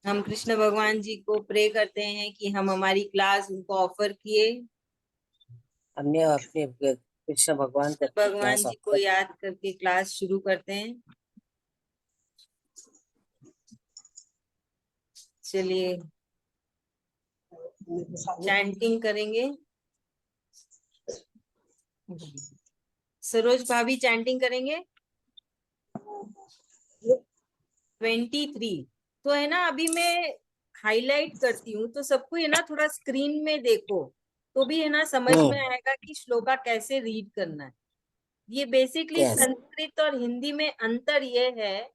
हम कृष्ण भगवान जी को प्रे करते हैं कि हम हमारी क्लास उनको ऑफर किए, हमने अपने कृष्ण भगवान को भगवान क्लास जी को याद करके क्लास शुरू करते हैं। चलिए चैंटिंग करेंगे। सरोज भाभी चैंटिंग करेंगे। 23 तो है ना, अभी मैं हाईलाइट करती हूँ तो सबको है ना थोड़ा स्क्रीन में देखो तो भी है ना समझ में आएगा कि श्लोका कैसे रीड करना है। ये बेसिकली Yes. संस्कृत और हिंदी में अंतर ये है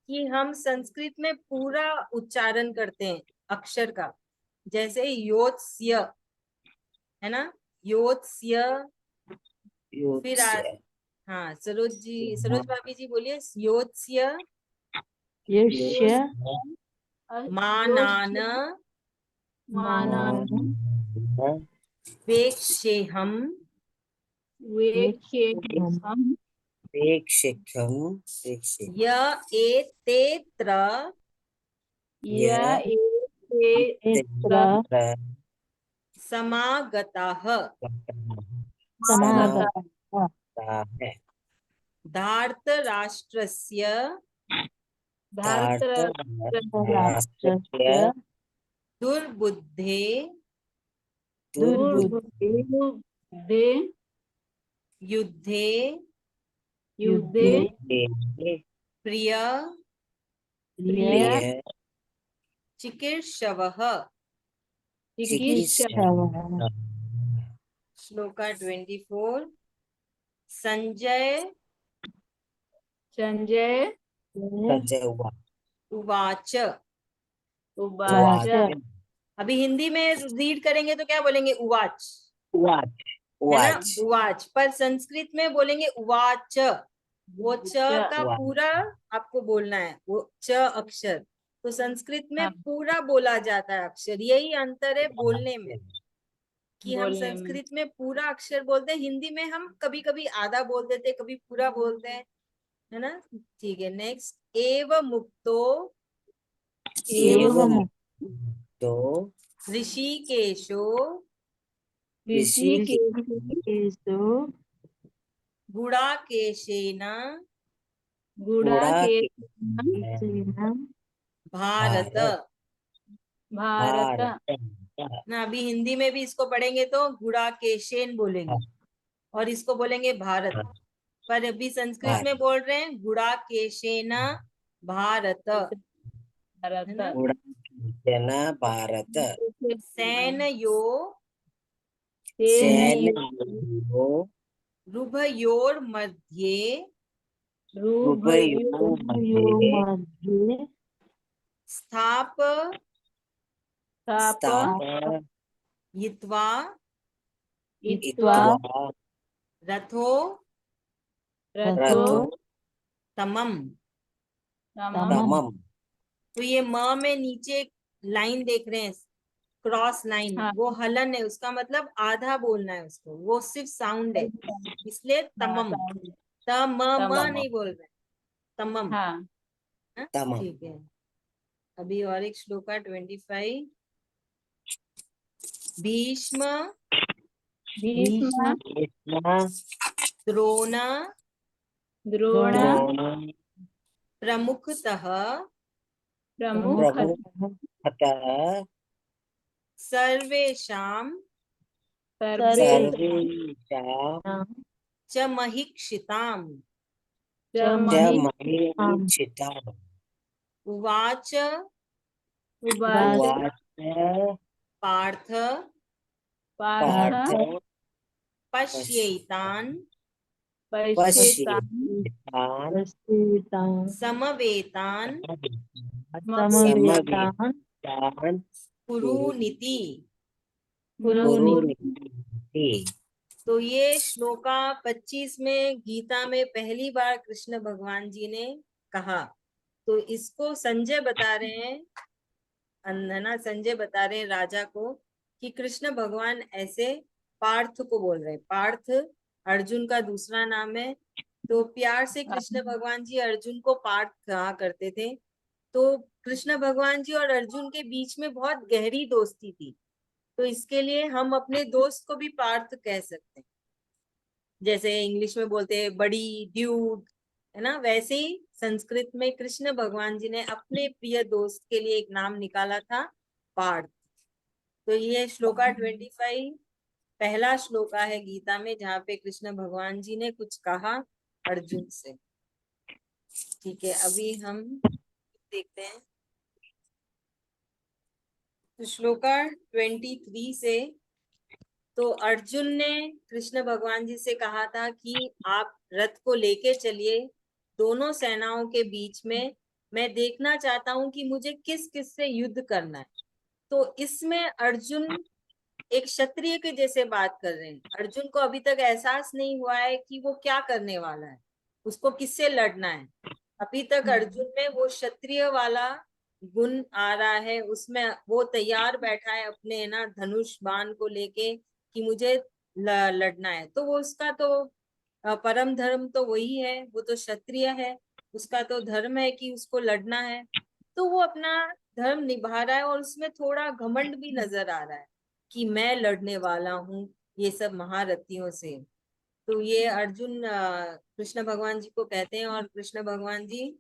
कि हम संस्कृत में पूरा उच्चारण करते हैं अक्षर का, जैसे योत्स्य है ना, योत्स्य। फिर हाँ सरोज भाभी जी बोलिए योत्स्य यस्य मानान मानान वेक्षेहम् वेक्षेहम् य एतेत्र एतेत्र समागताः समागताः धार्तराष्ट्रस्य धार्तराष्ट्रस्य दुर्बुद्धे दुर्बुद्धे युद्धे युद्धे प्रिय प्रिय चिकीर्षवः। चिकीर्षवः। श्लोका 24। संजय उवाच। उवाच अभी हिंदी में रीड करेंगे तो क्या बोलेंगे, उवाच है ना, उवाच। पर संस्कृत में बोलेंगे उवाच। वो च का पूरा आपको बोलना है, वो च अक्षर तो संस्कृत में पूरा बोला जाता है अक्षर। यही अंतर है बोलने में कि हम संस्कृत में पूरा अक्षर बोलते हैं, हिंदी में हम कभी कभी आधा बोल देते कभी पूरा बोलते हैं, है ना। ठीक है, नेक्स्ट। एव मुक्तो ऋषिकेशो गुडाकेशेन भारत। ना अभी हिंदी में भी इसको पढ़ेंगे तो गुडाकेशेन बोलेंगे और इसको बोलेंगे भारत, पर अभी संस्कृत में बोल रहे हैं गुडाकेशेन भारत, है ना। भारत सैनयो रुभयोर्मध्ये स्थापयित्वा रथो तमम। तो ये म में नीचे लाइन देख रहे हैं, क्रॉस लाइन, वो हलन है, उसका मतलब आधा बोलना है उसको, वो सिर्फ साउंड है, इसलिए तमम। म नहीं बोल रहे, तमम। ठीक है। अभी और एक श्लोका 25। भीष्म द्रोण प्रमुखतः सर्वेषां च महीक्षिताम्। उवाच पार्थ पश्यैतान् समवेतान् कुरूनिति। तो ये श्लोका 25 में गीता में पहली बार कृष्ण भगवान जी ने कहा। तो इसको संजय बता रहे हैं, ना संजय बता रहे हैं राजा को कि कृष्ण भगवान ऐसे पार्थ को बोल रहे हैं। पार्थ अर्जुन का दूसरा नाम है, तो प्यार से कृष्ण भगवान जी अर्जुन को पार्थ कहा करते थे। तो कृष्ण भगवान जी और अर्जुन के बीच में बहुत गहरी दोस्ती थी, तो इसके लिए हम अपने दोस्त को भी पार्थ कह सकते हैं। जैसे इंग्लिश में बोलते हैं बड़ी, ड्यूड, है ना, वैसे ही संस्कृत में कृष्ण भगवान जी ने अपने प्रिय दोस्त के लिए एक नाम निकाला था, पार्थ। तो ये श्लोका 25 पहला श्लोका है गीता में, जहाँ पे कृष्ण भगवान जी ने कुछ कहा अर्जुन से। ठीक है, अभी हम देखते हैं। तो श्लोका 23 से, तो अर्जुन ने कृष्ण भगवान जी से कहा था कि आप रथ को लेके चलिए दोनों सेनाओं के बीच में, मैं देखना चाहता हूं कि मुझे किस किस से युद्ध करना है। तो इसमें अर्जुन एक क्षत्रिय के जैसे बात कर रहे हैं। अर्जुन को अभी तक एहसास नहीं हुआ है कि वो क्या करने वाला है, उसको किससे लड़ना है। अभी तक अर्जुन में वो क्षत्रिय वाला गुण आ रहा है, उसमें वो तैयार बैठा है अपने ना धनुष बाण को लेके कि मुझे लड़ना है। तो वो उसका तो परम धर्म तो वही है, वो तो क्षत्रिय है, उसका तो धर्म है कि उसको लड़ना है। तो वो अपना धर्म निभा रहा है और उसमें थोड़ा घमंड भी नजर आ रहा है कि मैं लड़ने वाला हूँ ये सब महारथियों से। तो ये अर्जुन कृष्ण भगवान जी को कहते हैं, और कृष्ण भगवान जी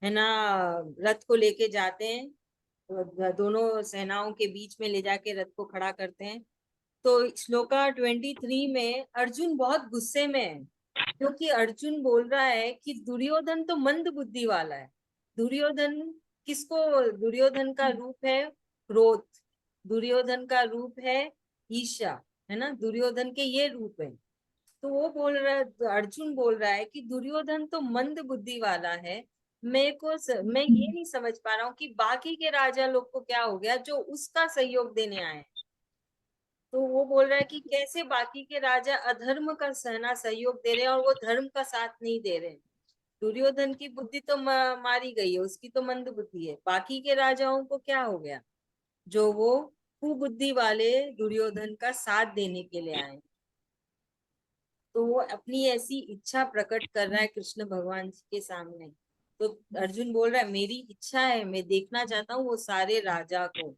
है ना रथ को लेके जाते हैं, दोनों सेनाओं के बीच में ले जाके रथ को खड़ा करते हैं। तो श्लोका 23 में अर्जुन बहुत गुस्से में है, क्योंकि अर्जुन बोल रहा है कि दुर्योधन तो मंद बुद्धि वाला है। दुर्योधन किसको, दुर्योधन का रूप है क्रोध, दुर्योधन का रूप है ईर्ष्या, है ना, दुर्योधन के ये रूप है। तो वो बोल रहा है, अर्जुन बोल रहा है कि दुर्योधन तो मंद बुद्धि वाला है। मैं ये नहीं समझ पा रहा हूँ कि बाकी के राजा लोग को क्या हो गया जो उसका सहयोग देने आए हैं। तो वो बोल रहा है कि कैसे बाकी के राजा अधर्म का सहना सहयोग दे रहे हैं और वो धर्म का साथ नहीं दे रहे हैं। दुर्योधन की बुद्धि तो मारी गई है, उसकी तो मंद बुद्धि है, बाकी के राजाओं को क्या हो गया जो वो कुबुद्धि वाले दुर्योधन का साथ देने के लिए आए। तो वो अपनी ऐसी इच्छा प्रकट कर रहा है कृष्ण भगवान जी के सामने। तो अर्जुन बोल रहा है मेरी इच्छा है, मैं देखना चाहता हूँ वो सारे राजा को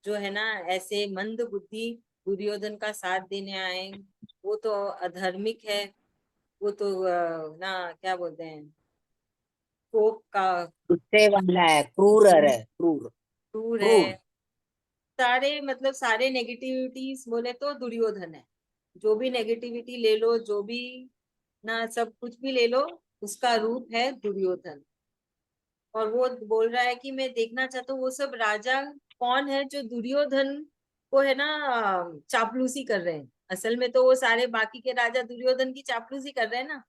जो है ना ऐसे मंद बुद्धि दुर्योधन का साथ देने आए। वो तो अधर्मिक है, वो तो ना क्या बोलते हैं, कोप का गुस्से वाला है, क्रूर है, क्रूर, क्रूर क्रूर। है। सारे मतलब सारे नेगेटिविटीज बोले तो दुर्योधन है। जो भी नेगेटिविटी ले लो, जो भी ना सब कुछ भी ले लो, उसका रूप है दुर्योधन। और वो बोल रहा है कि मैं देखना चाहता हूँ वो सब राजा कौन है जो दुर्योधन को है ना चापलूसी कर रहे हैं। असल में तो वो सारे बाकी के राजा दुर्योधन की चापलूसी कर रहे हैं ना,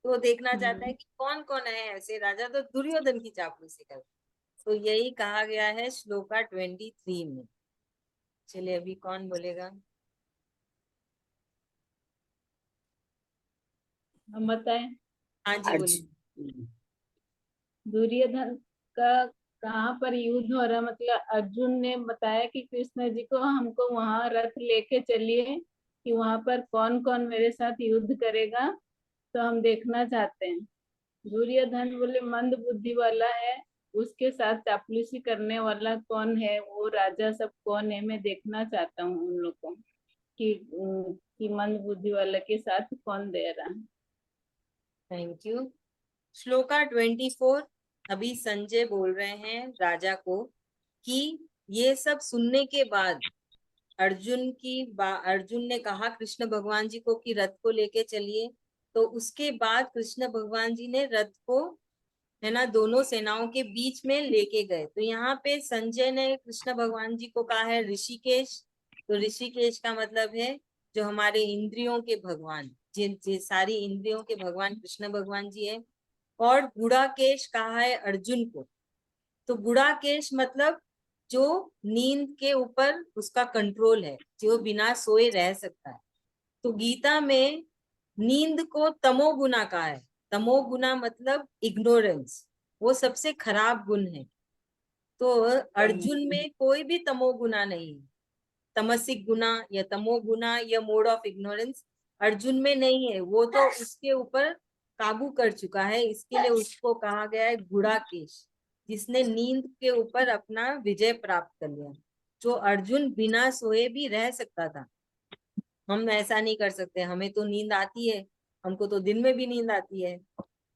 तो वो देखना चाहता है कि कौन कौन है ऐसे राजा तो दुर्योधन की चापलूसी कर रहे हैं। तो यही कहा गया है श्लोका 23 में। चलिए अभी कौन बोलेगा। हम बताएं। हाँ जी बोलिए। अर्जुन। दुर्योधन का कहाँ पर युद्ध हो रहा, मतलब अर्जुन ने बताया कि कृष्ण जी को हमको वहां रथ लेके चलिए कि वहां पर कौन कौन मेरे साथ युद्ध करेगा, तो हम देखना चाहते हैं। दुर्योधन बोले मंद बुद्धि वाला है, उसके साथ चापलूसी करने वाला कौन है, वो राजा सब कौन है, मैं देखना चाहता हूँ उन लोग को कि मंद बुद्धि वाला के साथ कौन दे रहा है। Thank you. श्लोका 24 अभी संजय बोल रहे हैं राजा को कि ये सब सुनने के बाद अर्जुन ने कहा कृष्ण भगवान जी को कि रथ को लेके चलिए। तो उसके बाद कृष्ण भगवान जी ने रथ को है ना दोनों सेनाओं के बीच में लेके गए। तो यहाँ पे संजय ने कृष्ण भगवान जी को कहा है ऋषिकेश। तो ऋषिकेश का मतलब है जो हमारे इंद्रियों के भगवान, जिन जिन सारी इंद्रियों के भगवान कृष्ण भगवान जी है। और गुड़ाकेश कहा है अर्जुन को। तो गुड़ाकेश मतलब जो नींद के ऊपर उसका कंट्रोल है, जो बिना सोए रह सकता है। तो गीता में नींद को तमोगुना कहा है। तमोगुना मतलब इग्नोरेंस, वो सबसे खराब गुण है। तो अर्जुन में कोई भी तमोगुना नहीं है, तमसिक गुना या तमोगुना या मोड ऑफ इग्नोरेंस अर्जुन में नहीं है। वो तो उसके ऊपर काबू कर चुका है, इसके लिए उसको कहा गया है गुड़ाकेश। जिसने नींद के ऊपर अपना विजय प्राप्त कर लिया। जो अर्जुन बिना सोए भी रह सकता था, हम ऐसा नहीं कर सकते। हमें तो नींद आती है, हमको तो दिन में भी नींद आती है।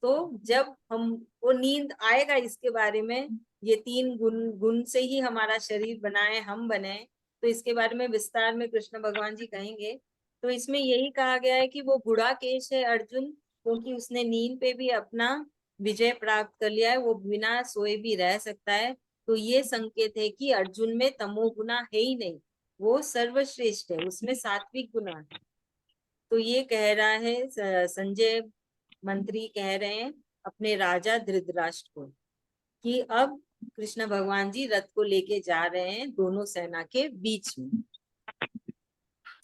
तो जब हम वो नींद आएगा, इसके बारे में, ये तीन गुण गुण से ही हमारा शरीर बना है, हम बने हैं, तो इसके बारे में विस्तार में कृष्ण भगवान जी कहेंगे। तो इसमें यही कहा गया है कि वो गुड़ाकेश है अर्जुन, क्योंकि उसने नींद पे भी अपना विजय प्राप्त कर लिया है, वो बिना सोए भी रह सकता है। तो ये संकेत है कि अर्जुन में तमोगुना है ही नहीं, वो सर्वश्रेष्ठ है, उसमें सात्विक गुना है। तो ये कह रहा है संजय मंत्री कह रहे हैं अपने राजा धृतराष्ट्र को कि अब कृष्ण भगवान जी रथ को लेके जा रहे हैं दोनों सेना के बीच में।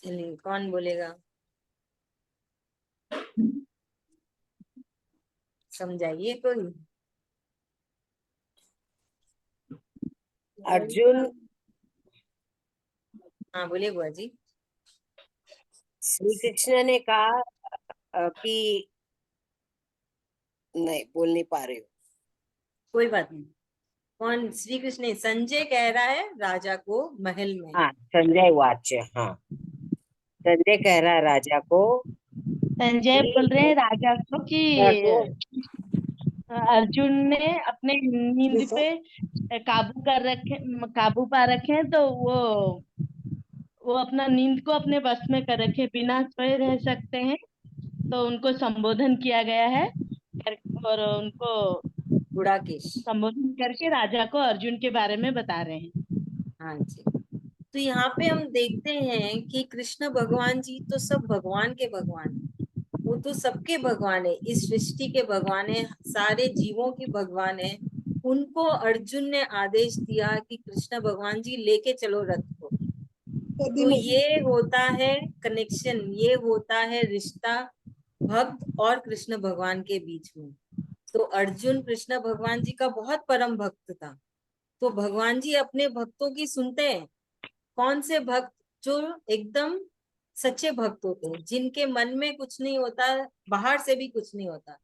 चलिए कौन बोलेगा, समझाइए कोई। अर्जुन, हाँ बोलिए बुआ जी। श्री कृष्ण ने कहा कि नहीं बोल नहीं पा रहे हो। कोई बात नहीं, कौन, श्री कृष्ण, संजय कह रहा है राजा को महल में। हाँ, संजय वाच्य। हाँ, संजय कह रहा है राजा को संजय बोल रहे हैं राजा को कि को अर्जुन ने अपने नींद पे काबू पा रखे हैं, तो वो अपना नींद को अपने बस में कर रखे, बिना सोए रह सकते हैं। तो उनको संबोधन किया गया है और उनको गुड़ाकेश। संबोधन करके राजा को अर्जुन के बारे में बता रहे हैं। हाँ जी। तो यहाँ पे हम देखते हैं कि कृष्ण भगवान जी तो सब भगवान के भगवान है, वो तो सबके भगवान है, इस सृष्टि के भगवान है, सारे जीवों के भगवान है। उनको अर्जुन ने आदेश दिया कि कृष्ण भगवान जी लेके चलो रथ को। तो ये होता है कनेक्शन, ये होता है रिश्ता भक्त और कृष्ण भगवान के बीच में। तो अर्जुन कृष्ण भगवान जी का बहुत परम भक्त था। तो भगवान जी अपने भक्तों की सुनते हैं। कौन से भक्त? जो एकदम सच्चे भक्त होते हैं, जिनके मन में कुछ नहीं होता, बाहर से भी कुछ नहीं होता,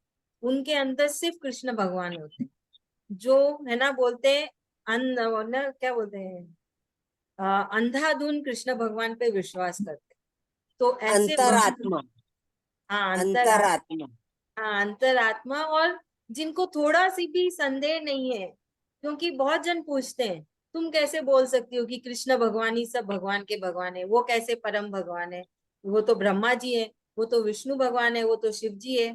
उनके अंदर सिर्फ कृष्ण भगवान होते हैं। जो है ना, बोलते हैं क्या बोलते हैं, अंधाधुन कृष्ण भगवान पे विश्वास करते हैं। तो ऐसे भक्त, अंतरात्मा। हाँ अंतरात्मा। हाँ अंतरात्मा, और जिनको थोड़ा सी भी संदेह नहीं है। क्योंकि बहुत जन पूछते हैं तुम कैसे बोल सकती हो कि कृष्ण भगवान ही सब भगवान के भगवान है, वो कैसे परम भगवान है, वो तो ब्रह्मा जी है, वो तो विष्णु भगवान है, वो तो शिव जी है।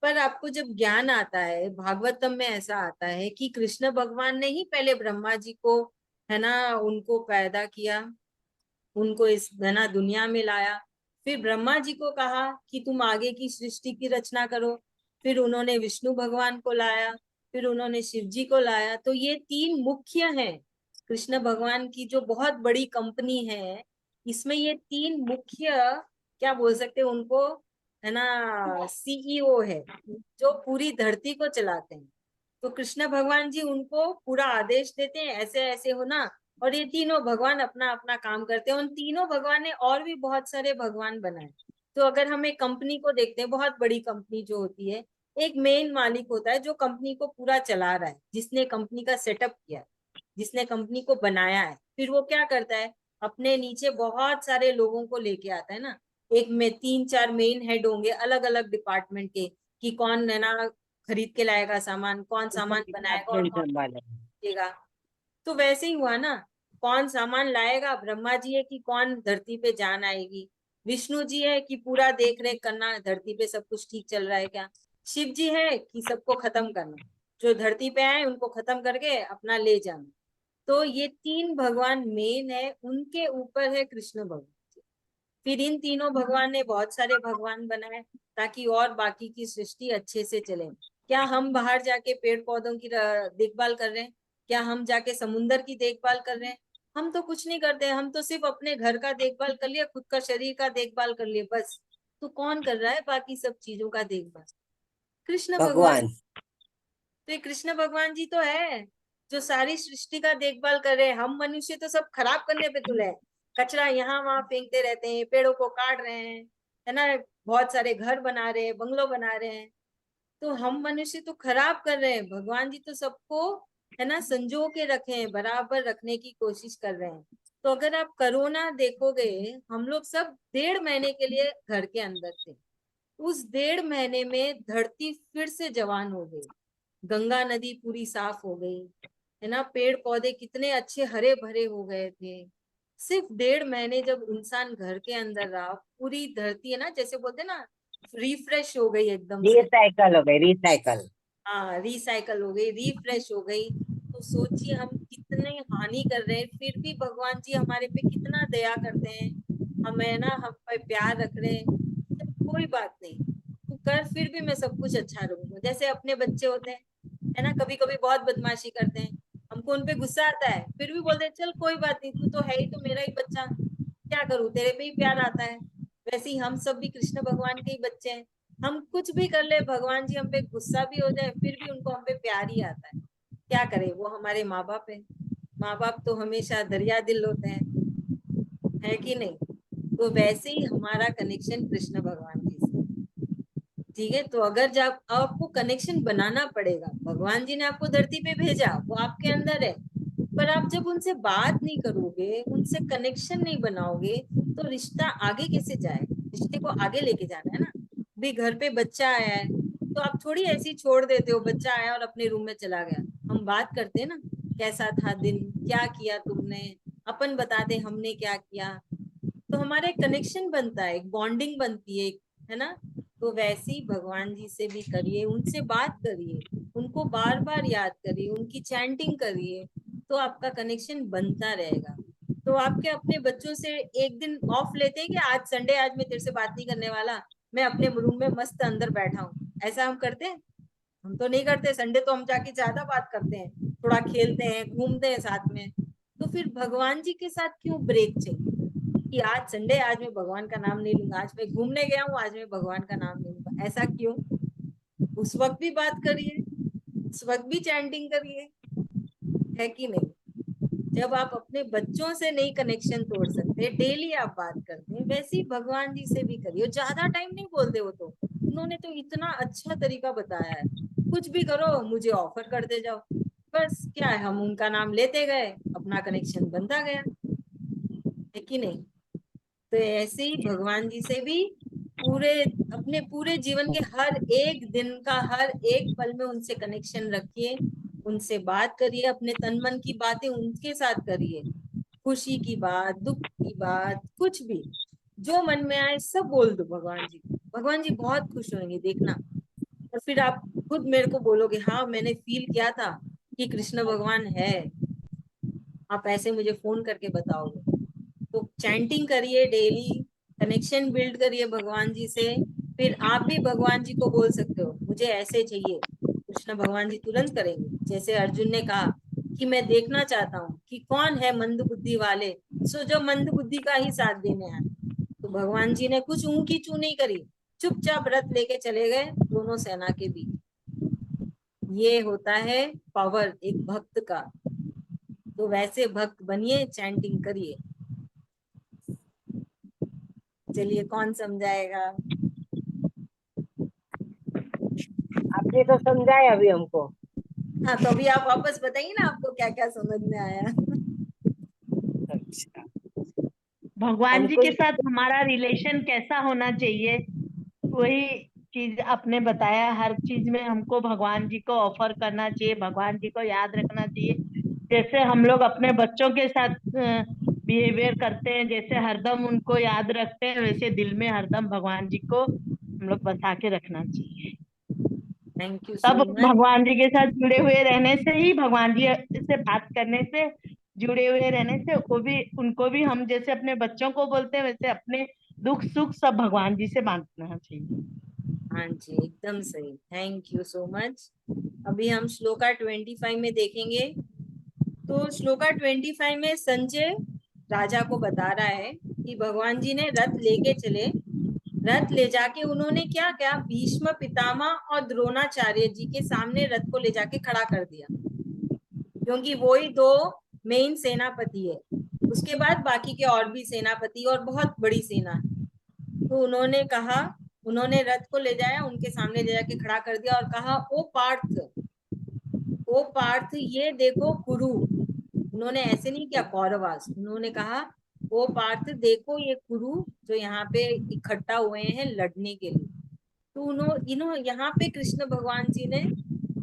पर आपको जब ज्ञान आता है, भागवतम में ऐसा आता है कि कृष्ण भगवान ने ही पहले ब्रह्मा जी को, है ना, उनको पैदा किया, उनको इस, है ना, दुनिया में लाया। फिर ब्रह्मा जी को कहा कि तुम आगे की सृष्टि की रचना करो। फिर उन्होंने विष्णु भगवान को लाया, फिर उन्होंने शिव जी को लाया। तो ये तीन मुख्य हैं कृष्ण भगवान की, जो बहुत बड़ी कंपनी है। इसमें ये तीन मुख्य, क्या बोल सकते हैं उनको, है ना, सीईओ है, जो पूरी धरती को चलाते हैं। तो कृष्ण भगवान जी उनको पूरा आदेश देते हैं, ऐसे ऐसे हो ना। और ये तीनों भगवान अपना अपना काम करते हैं। उन तीनों भगवान ने और भी बहुत सारे भगवान बनाए। तो अगर हम एक कंपनी को देखते हैं, बहुत बड़ी कंपनी जो होती है, एक मेन मालिक होता है जो कंपनी को पूरा चला रहा है, जिसने कंपनी का सेटअप किया है, जिसने कंपनी को बनाया है। फिर वो क्या करता है, अपने नीचे बहुत सारे लोगों को लेके आता है ना। एक में तीन चार मेन हेड होंगे अलग अलग डिपार्टमेंट के, कि कौन, है ना, खरीद के लाएगा सामान, कौन सामान बनाएगा और कौन बेचेगा। तो वैसे ही हुआ ना, कौन सामान लाएगा, ब्रह्मा जी है कि कौन धरती पे जान आएगी, विष्णु जी है कि पूरा देख रेख करना धरती पे सब कुछ ठीक चल रहा है क्या, शिव जी है कि सबको खत्म करना, जो धरती पे आए उनको खत्म करके अपना ले जाना। तो ये तीन भगवान मेन है, उनके ऊपर है कृष्ण भगवान। फिर इन तीनों भगवान ने बहुत सारे भगवान बनाए, ताकि और बाकी की सृष्टि अच्छे से चले। क्या हम बाहर जाके पेड़ पौधों की देखभाल कर रहे हैं? क्या हम जाके समुन्दर की देखभाल कर रहे हैं? हम तो कुछ नहीं करते, हम तो सिर्फ अपने घर का देखभाल कर लिया, खुद का शरीर का देखभाल कर लिया, बस। तो कौन कर रहा है बाकी सब चीजों का देखभाल? कृष्ण भगवान। भगवान। तो ये कृष्ण भगवान जी तो है जो सारी सृष्टि का देखभाल कर रहे हैं। हम मनुष्य तो सब खराब करने पे तुले हैं, कचरा यहाँ वहां फेंकते रहते हैं, पेड़ों को काट रहे हैं, है ना, बहुत सारे घर बना रहे हैं, बंगलो बना रहे हैं। तो हम मनुष्य तो खराब कर रहे हैं, भगवान जी तो सबको है ना संजो के रखे हैं, बराबर रखने की कोशिश कर रहे हैं। तो अगर आप कोरोना देखोगे, हम लोग सब 1.5 महीने के लिए घर के अंदर थे। उस 1.5 महीने में धरती फिर से जवान हो गई, गंगा नदी पूरी साफ हो गई, है ना, पेड़ पौधे कितने अच्छे हरे भरे हो गए थे। सिर्फ 1.5 महीने जब इंसान घर के अंदर रहा, पूरी धरती है ना, जैसे बोलते हैं ना, रिफ्रेश हो गई एकदम से। रिसाइकल हो गई, रिसाइकल। हाँ, रिसाइकल हो गई, रिफ्रेश हो गई। तो सोचिए हम कितने हानि कर रहे हैं, फिर भी भगवान जी हमारे पे कितना दया करते हैं, हमें ना हम पे प्यार रख रहे हैं। तो कोई बात नहीं, तू कर, फिर भी मैं सब कुछ अच्छा रहूंगा। जैसे अपने बच्चे होते हैं, है ना, कभी कभी बहुत बदमाशी करते हैं, हमको उनपे गुस्सा आता है, फिर भी बोलते हैं चल कोई बात नहीं, तू तो है ही, तो मेरा ही बच्चा, क्या करूं, तेरे पे ही प्यार आता है। वैसे ही हम सब भी कृष्ण भगवान के ही बच्चे हैं। हम कुछ भी कर ले, भगवान जी हम पे गुस्सा भी हो जाए, फिर भी उनको हम पे प्यार ही आता है। क्या करें, वो हमारे माँ बाप है। माँ बाप तो हमेशा दरिया दिल होते हैं, है कि नहीं। तो वैसे ही हमारा कनेक्शन कृष्ण भगवान जी से, ठीक है। तो अगर जब आपको कनेक्शन बनाना पड़ेगा, भगवान जी ने आपको धरती पे भेजा, वो आपके अंदर है, पर आप जब उनसे बात नहीं करोगे, उनसे कनेक्शन नहीं बनाओगे, तो रिश्ता आगे कैसे जाए। रिश्ते को आगे लेके जाना है ना। भी घर पे बच्चा आया है, तो आप थोड़ी ऐसे ही छोड़ देते हो, बच्चा आया और अपने रूम में चला गया। हम बात करते हैं ना, कैसा था दिन, क्या किया तुमने, अपन बताते हमने क्या किया। तो हमारा एक कनेक्शन बनता है, एक बॉन्डिंग बनती है ना। तो वैसे ही भगवान जी से भी करिए, उनसे बात करिए, उनको बार बार याद करिए, उनकी चैंटिंग करिए, तो आपका कनेक्शन बनता रहेगा। तो आपके अपने बच्चों से एक दिन ऑफ लेते हैं कि आज संडे, आज मैं तेरे से बात नहीं करने वाला, मैं अपने रूम में मस्त अंदर बैठा हूँ, ऐसा हम करते हैं? हम तो नहीं करते। संडे तो हम जाके ज्यादा बात करते हैं, थोड़ा खेलते हैं, घूमते हैं साथ में। तो फिर भगवान जी के साथ क्यों ब्रेक चाहिए कि आज संडे, आज मैं भगवान का नाम नहीं लूंगा, आज मैं घूमने गया हूँ, आज मैं भगवान का नाम नहीं लूंगा, ऐसा क्यों? उस वक्त भी बात करिए, उस वक्त भी चैंटिंग करिए, है कि नहीं। जब आप अपने बच्चों से नहीं कनेक्शन तोड़ सकते, डेली आप बात करते हैं, वैसे ही भगवान जी से भी करिए। ज्यादा टाइम नहीं बोलते, वो तो उन्होंने तो इतना अच्छा तरीका बताया है, कुछ भी करो मुझे ऑफर करते जाओ, बस क्या है, हम उनका नाम लेते गए, अपना कनेक्शन बनता गया, है कि नहीं। तो ऐसे ही भगवान जी से भी पूरे, अपने पूरे जीवन के हर एक दिन का हर एक पल में उनसे कनेक्शन रखिए, उनसे बात करिए, अपने तन मन की बातें उनके साथ करिए, खुशी की बात, दुख की बात, कुछ भी जो मन में आए सब बोल दो भगवान जी को। भगवान जी बहुत खुश होंगे, देखना। और फिर आप खुद मेरे को बोलोगे, हाँ मैंने फील किया था कि कृष्ण भगवान है, आप ऐसे मुझे फोन करके बताओगे। तो चैंटिंग करिए डेली, कनेक्शन बिल्ड करिए भगवान जी से। फिर आप भी भगवान जी को बोल सकते हो मुझे ऐसे चाहिए, कृष्ण भगवान जी तुरंत करेंगे। जैसे अर्जुन ने कहा कि मैं देखना चाहता हूँ कि कौन है मंद बुद्धि वाले, सो जो मंद बुद्धि का ही साथ देने आए। तो भगवान जी ने कुछ ऊंची चू नहीं करी, चुपचाप रथ लेके चले गए दोनों सेना के बीच। ये होता है पावर एक भक्त का। तो वैसे भक्त बनिए, चैंटिंग करिए। चलिए, कौन समझाएगा? आपने तो समझाया अभी हमको। हाँ, तो अभी आप वापस बताइए ना, आपको क्या क्या समझ में आया। अच्छा, भगवान जी हमको के साथ हमारा रिलेशन कैसा होना चाहिए, वही चीज आपने बताया। हर चीज में हमको भगवान जी को ऑफर करना चाहिए, भगवान जी को याद रखना चाहिए। जैसे हम लोग अपने बच्चों के साथ बिहेवियर करते हैं, जैसे हरदम उनको याद रखते हैं, वैसे दिल में हरदम भगवान जी को हम लोग बसा के रखना चाहिए। थैंक यू तब सो मच। भगवान जी के साथ जुड़े हुए रहने से ही, भगवान जी से बात करने से, जुड़े हुए रहने से, वो भी, उनको भी हम जैसे अपने बच्चों को बोलते हैं, वैसे अपने दुख सुख सब भगवान जी से बांटना चाहिए। हाँ जी, एकदम सही, थैंक यू सो मच। अभी हम श्लोका 25 में देखेंगे। तो श्लोका 25 में संजय राजा को बता रहा है कि भगवान जी ने रथ लेके चले, रथ ले जाके उन्होंने क्या क्या, भीष्म पितामह और द्रोणाचार्य जी के सामने रथ को ले जाके खड़ा कर दिया, क्योंकि वो ही दो मेन सेनापति है। उसके बाद बाकी के और भी सेनापति और बहुत बड़ी सेना है। तो उन्होंने कहा उन्होंने रथ को ले जाया, उनके सामने ले जाके खड़ा कर दिया और कहा, ओ पार्थ ये देखो कुरु। उन्होंने ऐसे नहीं किया कौरवास, उन्होंने कहा ओ पार्थ देखो ये कुरु जो यहाँ पे इकट्ठा हुए हैं लड़ने के लिए। तो उन्होंने यहाँ पे कृष्ण भगवान जी ने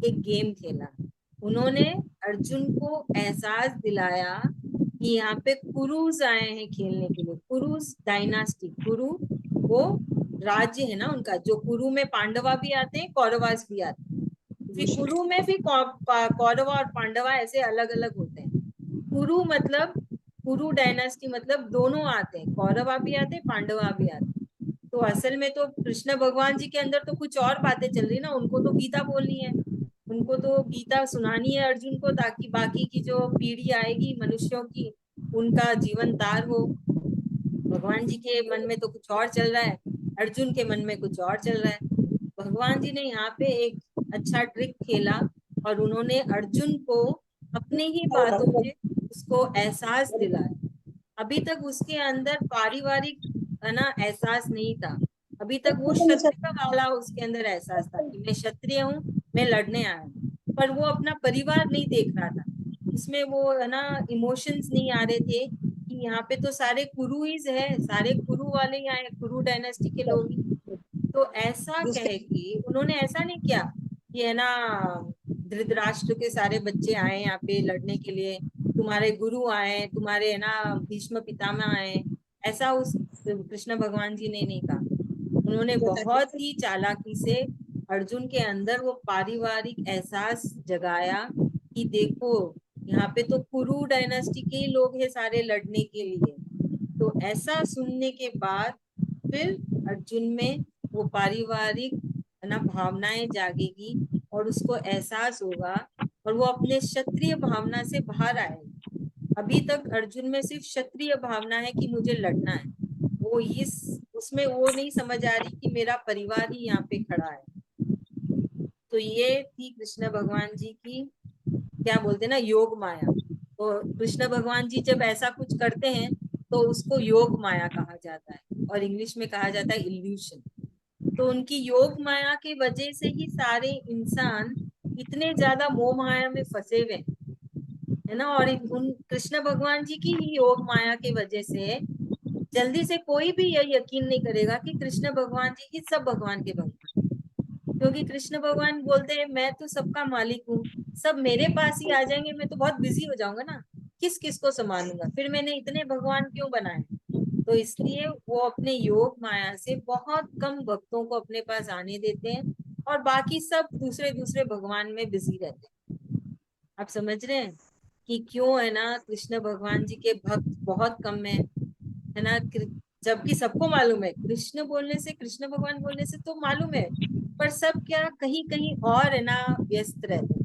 एक गेम खेला। उन्होंने अर्जुन को एहसास दिलाया कि यहाँ पे कुरुज आए हैं खेलने के लिए। कुरुज डायनास्टी, कुरु वो राज्य है ना उनका, जो कुरु में पांडवा भी आते हैं, कौरवास भी आते हैं। फिर कुरु में फिर कौरवा और पांडवा ऐसे अलग अलग होते हैं। कुरु मतलब कुरु डायनास्टी मतलब दोनों आते हैं, कौरवा भी आते हैं, पांडवा भी आते हैं। तो असल में तो कृष्ण भगवान जी के अंदर तो कुछ और बातें चल रही ना, उनको तो गीता बोलनी है, उनको तो गीता सुनानी है अर्जुन को, ताकि बाकी की जो पीढ़ी आएगी मनुष्यों की उनका जीवन तार हो। भगवान जी के मन में तो कुछ और चल रहा है, अर्जुन के मन में कुछ और चल रहा है। भगवान जी ने यहाँ पे एक अच्छा ट्रिक खेला और उन्होंने अर्जुन को अपनी ही बातों में उसको एहसास दिलाया। अभी तक उसके अंदर पारिवारिक है ना एहसास नहीं था, अभी तक वो क्षत्रिय वाला उसके अंदर एहसास था कि मैं क्षत्रिय हूँ, मैं लड़ने आया हूँ, पर वो अपना परिवार नहीं देख रहा था। उसमें वो है ना इमोशंस नहीं आ रहे थे कि यहाँ पे तो सारे कुरुइज है, सारे कुरु वाले ही आए, कुरु डायनेस्टी के लोग ही। तो ऐसा कह के उन्होंने ऐसा नहीं किया कि है ना धृतराष्ट्र के सारे बच्चे आए यहाँ पे लड़ने के लिए, तुम्हारे गुरु आए, तुम्हारे है ना भीष्म पितामह आए, ऐसा उस कृष्ण भगवान जी ने नहीं कहा। उन्होंने बहुत ही चालाकी से अर्जुन के अंदर वो पारिवारिक एहसास जगाया कि देखो यहाँ पे तो कुरु डायनेस्टी के ही लोग हैं सारे लड़ने के लिए। तो ऐसा सुनने के बाद फिर अर्जुन में वो पारिवारिक है ना भावनाएं जागेगी और उसको एहसास होगा और वो अपने क्षत्रिय भावना से बाहर आएगा। अभी तक अर्जुन में सिर्फ क्षत्रिय भावना है कि मुझे लड़ना है, वो इस उसमें वो नहीं समझ आ रही कि मेरा परिवार ही यहाँ पे खड़ा है। तो ये थी कृष्ण भगवान जी की क्या बोलते हैं ना योग माया। तो कृष्ण भगवान जी जब ऐसा कुछ करते हैं तो उसको योग माया कहा जाता है और इंग्लिश में कहा जाता है इल्यूशन। तो उनकी योग माया की वजह से ही सारे इंसान इतने ज्यादा मोह माया में फंसे हुए है ना। और उन कृष्ण भगवान जी की ही योग माया की वजह से जल्दी से कोई भी यह यकीन नहीं करेगा कि कृष्ण भगवान जी ही सब भगवान के भक्त हैं। क्योंकि कृष्ण भगवान बोलते हैं मैं तो सबका मालिक हूँ, सब मेरे पास ही आ जाएंगे, मैं तो बहुत बिजी हो जाऊंगा ना, किस किस को संभालूंगा, फिर मैंने इतने भगवान क्यों बनाए। तो इसलिए वो अपने योग माया से बहुत कम भक्तों को अपने पास आने देते हैं और बाकी सब दूसरे दूसरे भगवान में बिजी रहते हैं। आप समझ रहे हैं कि क्यों है ना कृष्ण भगवान जी के भक्त बहुत कम है ना। जबकि सबको मालूम है कृष्ण बोलने से, कृष्ण भगवान बोलने से तो मालूम है, पर सब क्या कहीं कहीं और है ना व्यस्त रहते हैं।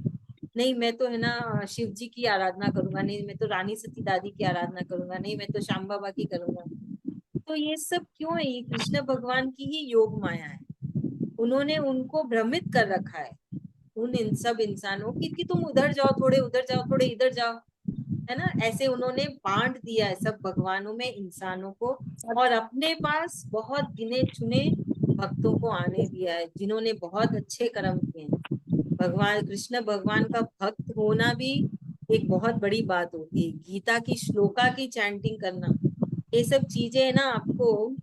नहीं मैं तो है ना शिव जी की आराधना करूंगा, नहीं मैं तो रानी सती दादी की आराधना करूंगा, नहीं मैं तो श्याम बाबा की करूंगा। तो ये सब क्यों है, ये कृष्ण भगवान की ही योग माया है। उन्होंने उनको भ्रमित कर रखा है उन इन सब इंसानों की कि तुम उधर जाओ थोड़े, उधर जाओ थोड़े, इधर जाओ, है ना। ऐसे उन्होंने बांट दिया है सब भगवानों में इंसानों को और अपने पास बहुत गिने चुने भक्तों को आने दिया है जिन्होंने बहुत अच्छे कर्म किए हैं। भगवान कृष्ण भगवान का भक्त होना भी एक बहुत बड़ी बात होती है। गीता की श्लोका की चैंटिंग करना, ये सब चीजें है ना आपको,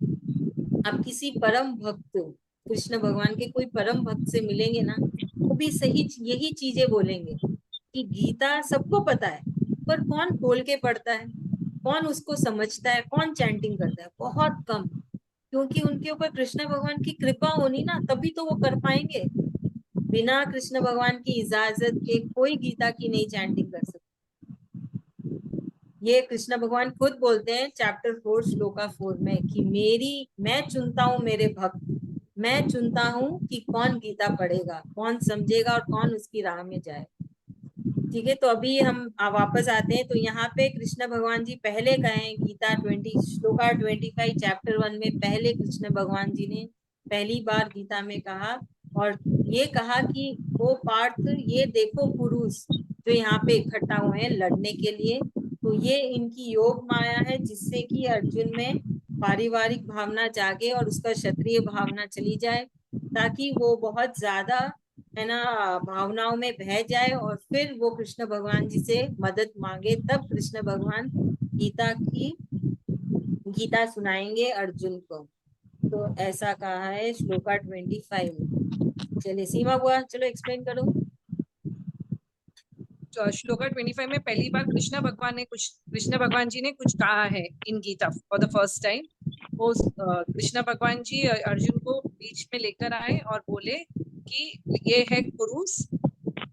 आप किसी परम भक्त कृष्ण भगवान के कोई परम भक्त से मिलेंगे ना, वो भी सही यही चीजें बोलेंगे कि गीता सबको पता है पर कौन खोल के पढ़ता है, कौन उसको समझता है, कौन चैंटिंग करता है, बहुत कम। क्योंकि उनके ऊपर कृष्ण भगवान की कृपा होनी ना, तभी तो वो कर पाएंगे। बिना कृष्ण भगवान की इजाजत के कोई गीता की नहीं चैंटिंग कर सकता। ये कृष्ण भगवान खुद बोलते हैं चैप्टर 4 श्लोका 4 में कि मैं चुनता हूँ मेरे भक्त, मैं चुनता हूँ कि कौन गीता पढ़ेगा, कौन समझेगा और कौन उसकी राह में जाए। ठीक है, तो अभी हम वापस आते हैं। तो यहाँ पे कृष्ण भगवान जी पहले कहे गीता 20 श्लोका 25 चैप्टर 1 में पहले कृष्ण भगवान जी ने पहली बार गीता में कहा और ये कहा कि वो पार्थ ये देखो पुरुष जो यहाँ पे इकट्ठा हुए हैं लड़ने के लिए, तो ये इनकी योग माया है जिससे कि अर्जुन में पारिवारिक भावना जागे और उसका क्षत्रिय भावना चली जाए, ताकि वो बहुत ज्यादा है ना भावनाओं में बह जाए और फिर वो कृष्ण भगवान जी से मदद मांगे। तब कृष्ण भगवान गीता सुनाएंगे अर्जुन को। तो ऐसा कहा है श्लोका 25 में। चलिए सीमा बुआ, चलो एक्सप्लेन करो। तो श्लोका 25 में पहली बार कृष्ण भगवान जी ने कुछ कहा है in Gita for the first time. वो कृष्ण भगवान जी अर्जुन को बीच में लेकर आए और बोले कि ये है कुरुस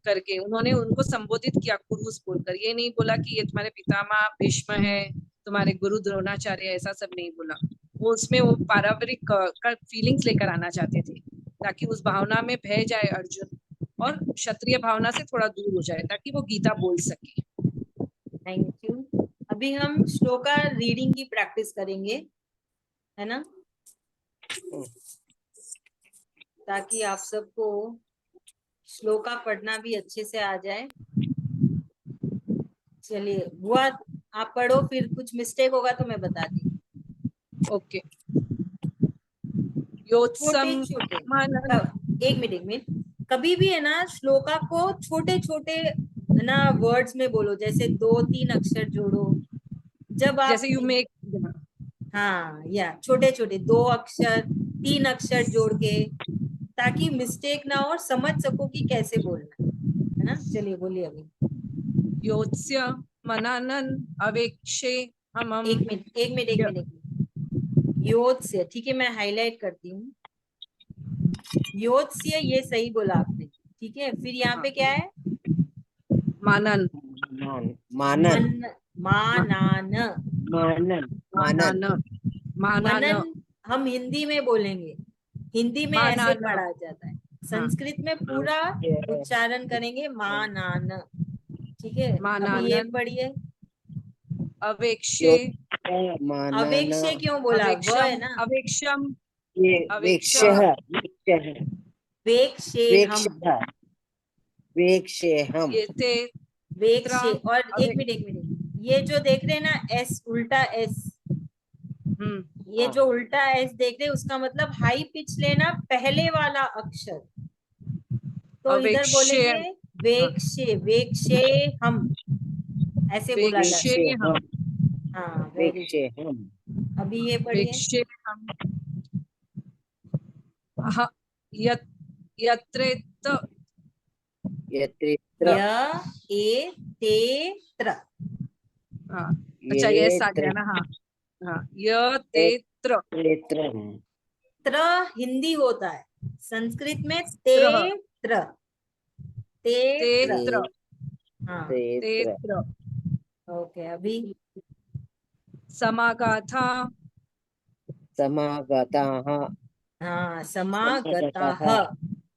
करके। उन्होंने उनको संबोधित किया कुरुस बोलकर। ये नहीं बोला कि ये तुम्हारे पितामह भीष्म है, तुम्हारे गुरु द्रोणाचार्य, ऐसा सब नहीं बोला। वो उसमें वो पारंपरिक का फीलिंग्स लेकर आना चाहते थे, ताकि उस भावना में बह जाए अर्जुन और क्षत्रिय भावना से थोड़ा दूर हो जाए, ताकि वो गीता बोल सके। Thank you. अभी हम श्लोका रीडिंग की प्रैक्टिस करेंगे, है ना, ताकि आप सबको श्लोका पढ़ना भी अच्छे से आ जाए। चलिए बुआ आप पढ़ो, फिर कुछ मिस्टेक होगा तो मैं बता दी। ओके। योत्सम छोटे मनन। एक मिनट कभी भी है ना श्लोका को छोटे छोटे है ना वर्ड्स में बोलो, जैसे 2-3 अक्षर जोड़ो। जब आप जैसे यू मेक, हाँ, या छोटे छोटे 2 अक्षर 3 अक्षर जोड़ के, ताकि मिस्टेक ना हो और समझ सको कि कैसे बोलना है ना। चलिए बोलिए अभी। योत्स्य मननन अवेक्षे हमम। एक मिनट योत्स्य, ठीक है, मैं हाईलाइट करती हूँ। योत्स्य ये सही बोला आपने, ठीक है। फिर यहाँ पे क्या है? मानन। मानन मानन मानन मानन मनन हम हिंदी में बोलेंगे, हिंदी में ऐसे मानन। पढ़ा जाता है। संस्कृत में पूरा उच्चारण करेंगे मानन, ठीक है। अभी ये मानन पढ़िए। अवेक्षे। मानन अवेक्षे क्यों बोला? व है अवेक्षम ना, अवेक्षम ये अवेक्षम वेक्षे हम, वेक्षे हम ये ते वेक्षे। और एक अवे- मिनट ये जो देख रहे हैं ना एस, उल्टा एस, ये जो उल्टा एस देख रहे हैं उसका मतलब हाई पिच लेना पहले वाला अक्षर। तो इधर अवेक्षे। बोलेंगे वेक्षे, वेक्षे हम, ऐसे बोला जाता वेक्षे है। हम। हाँ वेरी वेक्षे गुड। हम अभी ये पढ़िए। वेक्षे हम। यत्रेत। यत्रित्र य ए ते त्र। हाँ, अच्छा ये ये आ गया ना। हाँ हाँ, य ते त्र। त्र हिंदी होता है, संस्कृत में ते त्र त्र, ते ते त्र। त्र हाँ ते त्र। ओके। अभी समागाथा। समागताः हाँ समागताः,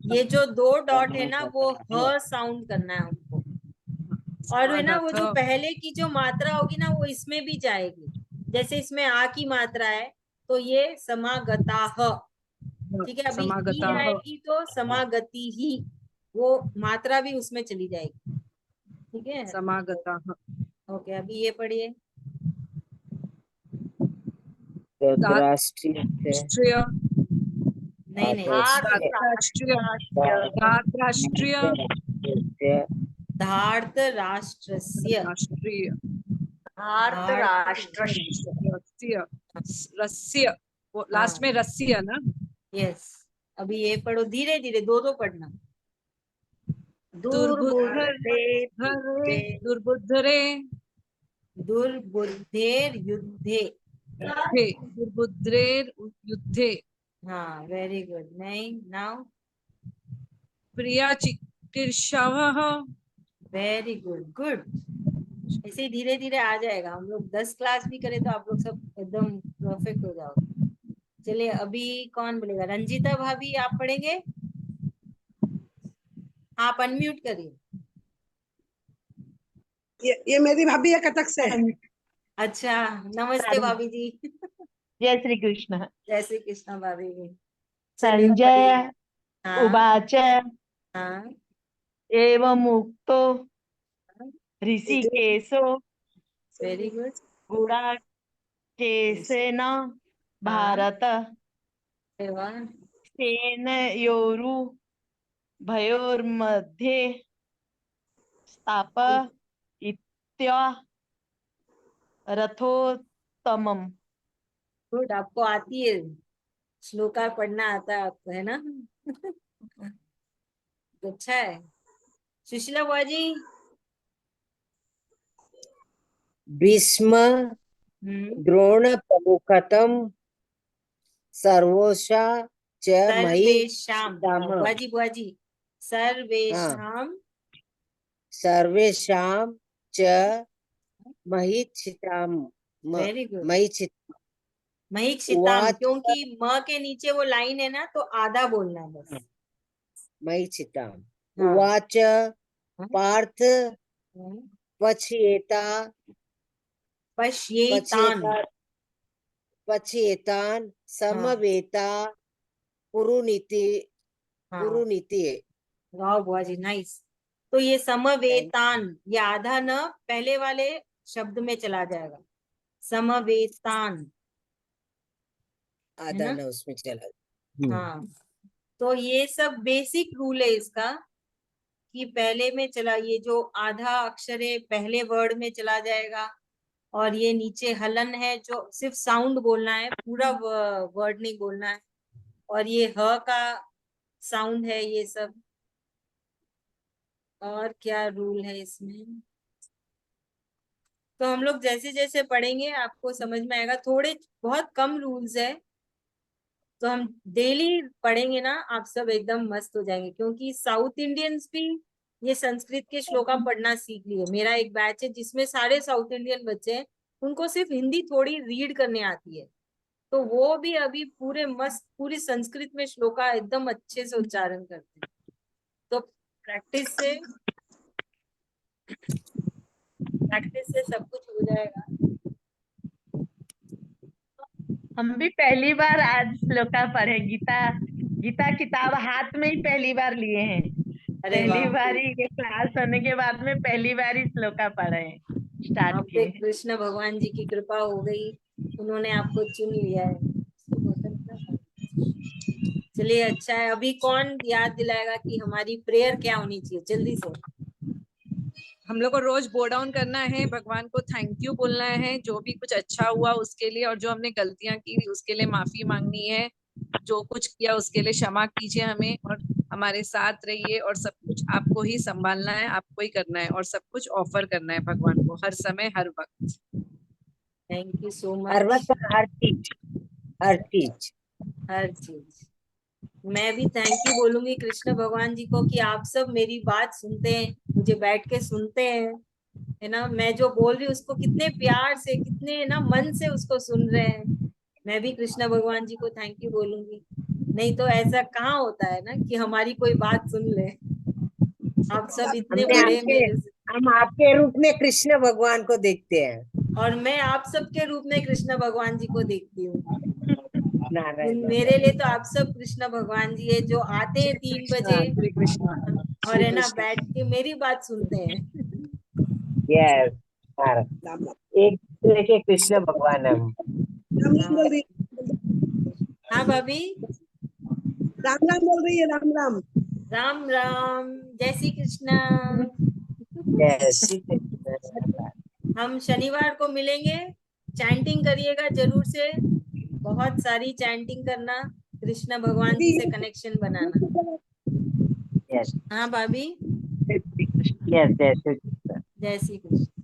ये जो 2 डॉट है ना वो ह साउंड करना है हमको। और है ना वो जो समागथ। पहले की जो मात्रा होगी ना वो इसमें भी जाएगी। जैसे इसमें आ की मात्रा है तो ये समागताः, ठीक है। अभी ई समागताः। आएगी तो समागति ही, वो मात्रा भी उसमें चली जाएगी, ठीक है। समागताः। ओके अभी ये पढ़िए। राष्ट्रीय राष्ट्रीय। नहीं नहीं, राष्ट्रीय। राष्ट्रीय। धार्त राष्ट्रस्य, राष्ट्रीय। धार्त रस्य। रस्य। वो लास्ट में रस्य ना। यस। अभी ये पढ़ो धीरे धीरे, 2-2 पढ़ना। दुर्बुद्धरे। दुर्बुद्धरे। दुर्बुद्धेर युद्धे। दुर्बुद्धरेर युद्धे। हाँ वेरी गुड। नहीं नाउ, प्रिया चिकीर्षवः। Very good good. ऐसे ही धीरे धीरे आ जाएगा। हम लोग 10 क्लास भी करें तो आप लोग सब एकदम परफेक्ट हो जाओगे। चलिए अभी कौन बोलेगा? रंजीता भाभी आप पढ़ेंगे? आप अनम्यूट करिए। ये मेरी भाभी है कटक से। अच्छा नमस्ते भाभी जी। जय श्री कृष्ण। जय श्री कृष्ण भाभी जी। चलिए संजय हाँ उवाच हाँ एवं उक्तो ऋषिकेशो वेरी गुड। गुडाकेशेन भारत अरे वाह। सेनयोरु भयोर्मध्ये स्थाप इत्या रथोत्तमम्। गुड, आपको आती है, श्लोका पढ़ना आता है आपको, है ना? अच्छा है। सुशीला बुआ जी। भीष्म द्रोण प्रमुखतम सर्वोषा च मयि सर्वेशाम, चित्तम्। बुआ जी, सर्वेशाम सर्वेषां च मयि चित्तम्। Very good. मयि चित्तम्। महीक्षिताम, उवाच क्योंकि म के नीचे वो लाइन है ना, तो आधा बोलना है बस। मयि चित्तम्। हाँ। उवाच पार्थ हाँ। पश्येता पश्येतान। पश्येतान् समवेता कुरुनीति हाँ, कुरुनीति। वाह बुआ जी, नाइस। तो ये समवेतान, ये आधा न पहले वाले शब्द में चला जाएगा, समवेतान, है आधा ना? न उसमें चला। हाँ, तो ये सब बेसिक रूल है इसका, कि पहले में चला, ये जो आधा अक्षर है पहले वर्ड में चला जाएगा, और ये नीचे हलन है जो सिर्फ साउंड बोलना है, पूरा वर्ड नहीं बोलना है, और ये ह का साउंड है ये सब। और क्या रूल है इसमें, तो हम लोग जैसे जैसे पढ़ेंगे आपको समझ में आएगा। थोड़े बहुत कम रूल्स है, तो हम डेली पढ़ेंगे ना, आप सब एकदम मस्त हो जाएंगे, क्योंकि साउथ इंडियंस भी ये संस्कृत के श्लोका पढ़ना सीख लिए। मेरा एक बैच है जिसमें सारे साउथ इंडियन बच्चे हैं, उनको सिर्फ हिंदी थोड़ी रीड करने आती है, तो वो भी अभी पूरे मस्त पूरी संस्कृत में श्लोका एकदम अच्छे से उच्चारण करते हैं। तो प्रैक्टिस से सब कुछ हो जाएगा। हम भी पहली बार आज श्लोका पढ़े। गीता किताब हाथ में ही पहली बार लिए हैं। अरे पहली वाह, बार ही ये क्लास होने के बाद में पहली बार ही श्लोका पढ़े हैं, स्टार्ट आप पे किए हैं। कृष्ण भगवान जी की कृपा हो गई, उन्होंने आपको चुन लिया है। चलिए, अच्छा है। अभी कौन याद दिलाएगा कि हमारी प्रेयर क्या होनी चाहिए, जल्दी से? हम लोग को रोज बो डाउन करना है, भगवान को थैंक यू बोलना है, जो भी कुछ अच्छा हुआ उसके लिए, और जो हमने गलतियां की उसके लिए माफी मांगनी है। जो कुछ किया उसके लिए क्षमा कीजिए हमें, और हमारे साथ रहिए, और सब कुछ आपको ही संभालना है, आपको ही करना है, और सब कुछ ऑफर करना है भगवान को हर समय हर वक्त। Thank you so her much. वक्त हर चीज हर चीज। हर चीज। मैं भी थैंक यू बोलूंगी कृष्ण भगवान जी को कि आप सब मेरी बात सुनते हैं, मुझे बैठ के सुनते हैं, है ना? मैं जो बोल रही हूँ उसको कितने प्यार से, कितने ना मन से उसको सुन रहे हैं। मैं भी कृष्ण भगवान जी को थैंक यू बोलूंगी। नहीं तो ऐसा कहाँ होता है ना कि हमारी कोई बात सुन ले। आप सब इतने बड़े मेरे से, हम आपके रूप में कृष्ण भगवान को देखते हैं। और मैं आप सबके रूप में कृष्ण भगवान जी को देखती हूँ। नारायण मेरे लिए तो आप सब कृष्ण भगवान जी है, जो आते हैं 3 बजे श्री कृष्ण, और श्री है ना कृष्ण। बैठ के मेरी बात सुनते हैं। यस। राम राम एक दूसरे के कृष्ण भगवान हम। राम राम बोल रही हाँ भाभी। राम राम बोल रही है राम राम। राम राम, जय श्री कृष्णा। यस। हम शनिवार को मिलेंगे, चैंटिंग करिएगा जरूर से, बहुत सारी चैंटिंग करना, कृष्ण भगवान जी से कनेक्शन बनाना। यस। हाँ भाभी। यस। यस। जय श्री कृष्ण।